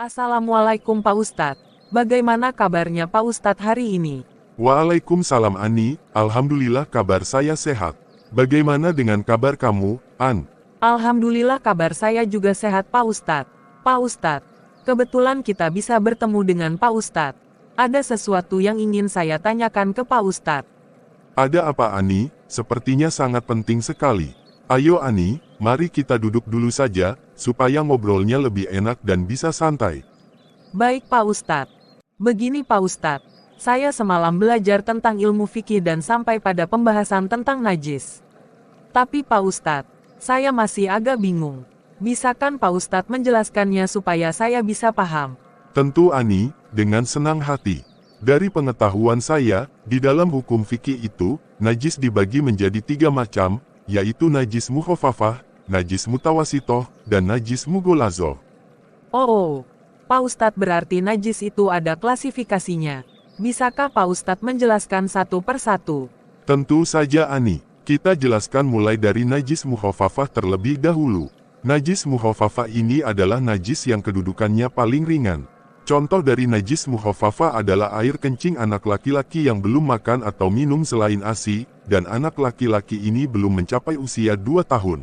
Assalamualaikum Pak Ustadz. Bagaimana kabarnya Pak Ustadz hari ini? Waalaikumsalam Ani, alhamdulillah kabar saya sehat. Bagaimana dengan kabar kamu, An? Alhamdulillah kabar saya juga sehat Pak Ustadz. Pak Ustadz, kebetulan kita bisa bertemu dengan Pak Ustadz. Ada sesuatu yang ingin saya tanyakan ke Pak Ustadz. Ada apa Ani? Sepertinya sangat penting sekali. Ayo Ani, mari kita duduk dulu saja, supaya ngobrolnya lebih enak dan bisa santai. Baik Pak Ustadz. Begini Pak Ustadz, saya semalam belajar tentang ilmu fikih dan sampai pada pembahasan tentang najis. Tapi Pak Ustadz, saya masih agak bingung. Bisakah Pak Ustadz menjelaskannya supaya saya bisa paham? Tentu Ani, dengan senang hati. Dari pengetahuan saya, di dalam hukum fikih itu, najis dibagi menjadi 3 macam, yaitu najis mukhafafah, najis mutawasitoh, dan najis mughollazoh. Oh, Pak Ustadz berarti najis itu ada klasifikasinya. Bisakah Pak Ustadz menjelaskan satu persatu? Tentu saja Ani, kita jelaskan mulai dari najis mukhafafah terlebih dahulu. Najis mukhafafah ini adalah najis yang kedudukannya paling ringan. Contoh dari najis mukhafafah adalah air kencing anak laki-laki yang belum makan atau minum selain ASI, dan anak laki-laki ini belum mencapai usia 2 tahun.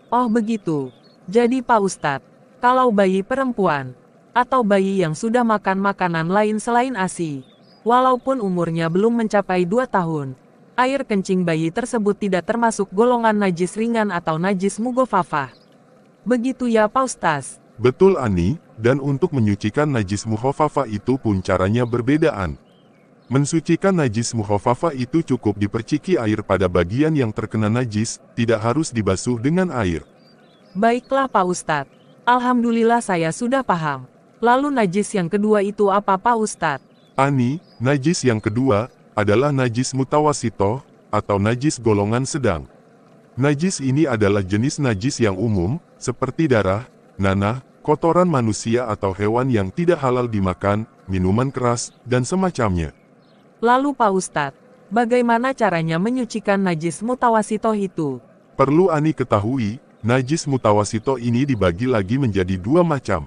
Oh begitu. Jadi Pak Ustadz, kalau bayi perempuan, atau bayi yang sudah makan makanan lain selain ASI, walaupun umurnya belum mencapai 2 tahun, air kencing bayi tersebut tidak termasuk golongan najis ringan atau najis mughafafah. Begitu ya Pak Ustadz? Betul Ani, dan untuk menyucikan najis mukhafafah itu pun caranya berbedaan. Mensucikan najis mukhafafah itu cukup diperciki air pada bagian yang terkena najis, tidak harus dibasuh dengan air. Baiklah Pak Ustadz, alhamdulillah saya sudah paham. Lalu najis yang kedua itu apa Pak Ustadz? Ani, najis yang kedua adalah najis mutawasitoh, atau najis golongan sedang. Najis ini adalah jenis najis yang umum, seperti darah, nanah, kotoran manusia atau hewan yang tidak halal dimakan, minuman keras, dan semacamnya. Lalu Pak Ustadz, bagaimana caranya menyucikan najis mutawasitoh itu? Perlu Ani ketahui, najis mutawasitoh ini dibagi lagi menjadi 2 macam.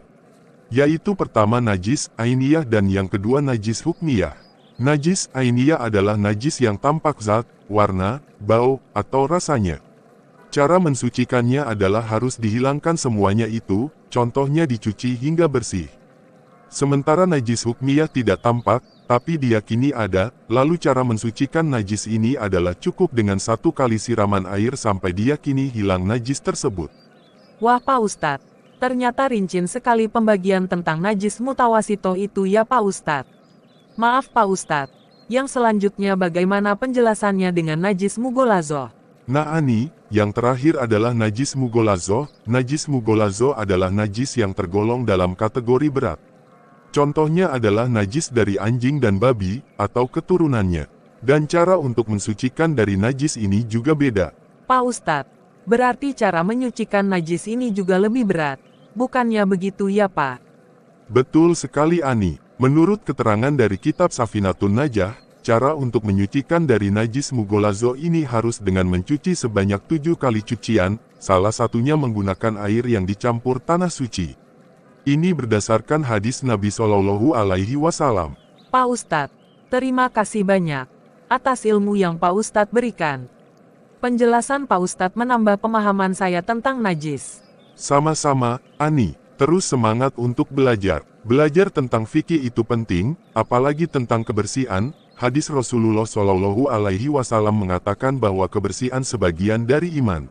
Yaitu pertama najis ainiyah dan yang kedua najis hukmiyah. Najis ainiyah adalah najis yang tampak zat, warna, bau, atau rasanya. Cara mensucikannya adalah harus dihilangkan semuanya itu, contohnya dicuci hingga bersih. Sementara najis hukmiyah tidak tampak, tapi diyakini ada, lalu cara mensucikan najis ini adalah cukup dengan 1 kali siraman air sampai diyakini hilang najis tersebut. Wah Pak Ustadz, ternyata rinci sekali pembagian tentang najis mutawasitoh itu ya Pak Ustadz. Maaf Pak Ustadz, yang selanjutnya bagaimana penjelasannya dengan najis mughollazoh? Nah Ani, yang terakhir adalah najis mughollazoh. Najis mughollazoh adalah najis yang tergolong dalam kategori berat. Contohnya adalah najis dari anjing dan babi, atau keturunannya. Dan cara untuk mensucikan dari najis ini juga beda. Pak Ustadz, berarti cara menyucikan najis ini juga lebih berat. Bukannya begitu ya Pak? Betul sekali Ani. Menurut keterangan dari kitab Safinatun Najah, cara untuk menyucikan dari najis mughollazoh ini harus dengan mencuci sebanyak 7 kali cucian, salah satunya menggunakan air yang dicampur tanah suci. Ini berdasarkan hadis Nabi Shallallahu Alaihi Wasallam. Pak Ustadz, terima kasih banyak atas ilmu yang Pak Ustadz berikan. Penjelasan Pak Ustadz menambah pemahaman saya tentang najis. Sama-sama, Ani. Terus semangat untuk belajar. Belajar tentang fikih itu penting, apalagi tentang kebersihan. Hadis Rasulullah Shallallahu Alaihi Wasallam mengatakan bahwa kebersihan sebagian dari iman.